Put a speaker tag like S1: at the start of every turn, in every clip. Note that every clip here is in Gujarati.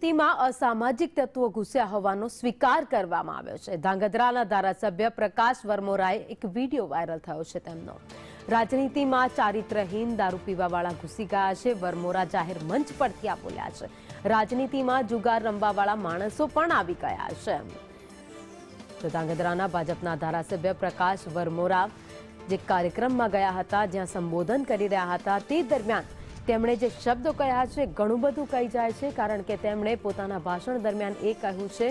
S1: રાજનીતિમાં અસામાજિક તત્વો ઘૂસ્યા હોવાનો સ્વીકાર કરવામાં આવ્યો છે। ધાંગધ્રાના ધારાસભ્ય પ્રકાશ વરમોરાએ એક વિડીયો વાયરલ થયો છે તેમનો। રાજનીતિમાં ચારિત્રહીન દારૂ પીવાવાળા ઘૂસી ગયા છે। વરમોરા જાહેર મંચ પરથી આ બોલ્યા છે। રાજનીતિમાં જુગાર રમવાવાળા માણસો પણ આવી ગયા છે। તો ધાંગધ્રાના ભાજપના ધારાસભ્ય પ્રકાશ વરમોરા જે કાર્યક્રમમાં ગયા હતા, જ્યાં સંબોધન કરી રહ્યા હતા, તે દરમિયાન તેમણે જે શબ્દો કહ્યા છે ઘણું બધું કહી જાય છે, કારણ કે તેમણે પોતાના ભાષણ દરમિયાન એ કહ્યું છે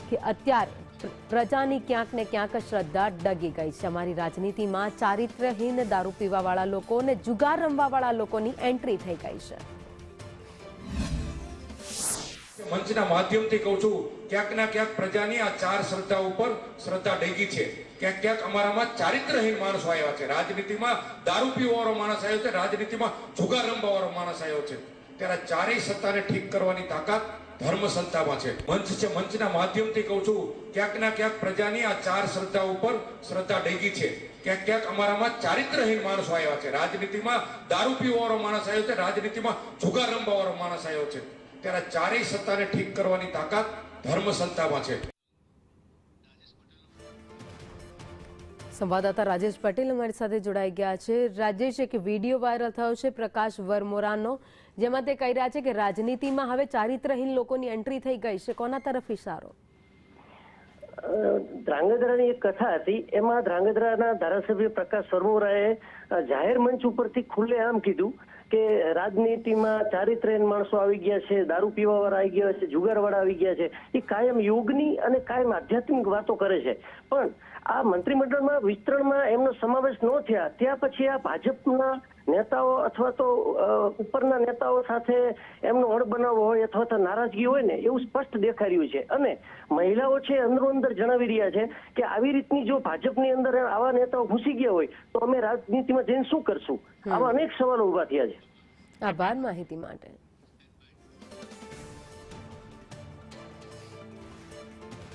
S1: કે અત્યારે પ્રજાની ક્યાંક ને ક્યાંક શ્રદ્ધા ડગી ગઈ છે। અમારી રાજનીતિમાં ચારિત્રહીન દારૂ પીવાવાળા લોકો અને જુગાર રમવાવાળા લોકોની એન્ટ્રી થઈ ગઈ છે।
S2: મંચના માધ્યમથી કહું છું, ક્યાંક ના ક્યાંક પ્રજાની આ ચાર શ્રદ્ધા ઉપર શ્રદ્ધા ડગી છે। ક્યાંક ક્યાંક અમારામાં ચારિત્રહીન માણસો આવ્યા છે। રાજનીતિમાં દારૂ પીવાવાળો માણસ આવ્યો છે, રાજનીતિમાં જુગાર રમવાવાળો માણસ આવ્યો છે। ત્યારે ચારેય સત્તાને ઠીક કરવાની તાકાત ધર્મ સંસ્થામાં છે। મંચ છે, મંચના માધ્યમથી કહું છું, ક્યાંક ના ક્યાંક પ્રજાની આ ચાર શ્રદ્ધા ઉપર શ્રદ્ધા ડગી છે। ક્યાંક ક્યાંક અમારામાં ચારિત્રહીન માણસો આવ્યા છે। રાજનીતિમાં દારૂ પીવાવાળો માણસ આવ્યો છે, રાજનીતિમાં જુગાર રમવાવાળો માણસ આવ્યો છે। ત્યારે ચારેય સત્તાને ઠીક કરવાની તાકાત ધર્મ સંસ્થામાં છે।
S1: સંવાદદાતા રાજેશ પટેલ અમારી સાથે જોડાઈ ગયા છે। રાજેશ, એક વિડીયો વાયરલ થયો છે પ્રકાશ વરમોરાનો, જેમાં તે કહી રહ્યા છે કે રાજનીતિમાં હવે ચારિત્રહીન લોકોની એન્ટ્રી થઈ ગઈ છે। કોના તરફ ઇશારો?
S3: ધ્રાંગધ્રાની એક કથા હતી, એમાં ધ્રાંગધ્રાના ધારાસભ્ય પ્રકાશ વરમોરાએ જાહેર મંચ ઉપરથી ખુલ્લેઆમ કીધું કે રાજનીતિમાં ચારિત્રહીન માણસો આવી ગયા છે, દારૂ પીવાવાળા આવી ગયા છે, જુગારવાળા આવી ગયા છે। એ કાયમ યોગની અને કાયમ આધ્યાત્મિક વાતો કરે છે, પણ આ મંત્રીમંડળમાં વિસ્તરણમાં એમનો સમાવેશ ન થયા ત્યાં પછી આ ભાજપના નેતાઓ અથવા તો ઉપરના નેતાઓ સાથે એમનો અણબનાવ હોય અથવા તો નારાજગી હોય ને, એવું સ્પષ્ટ દેખાઈ રહ્યું છે। અને મહિલાઓ છે અંદરો અંદર જણાવી રહ્યા છે કે આવી રીતની જો ભાજપની અંદર આવા નેતાઓ ઘૂસી ગયા હોય તો અમે રાજનીતિમાં જઈને શું કરશું? આવા અનેક સવાલો ઉભા થયા છે।
S1: આભાર માહિતી માટે।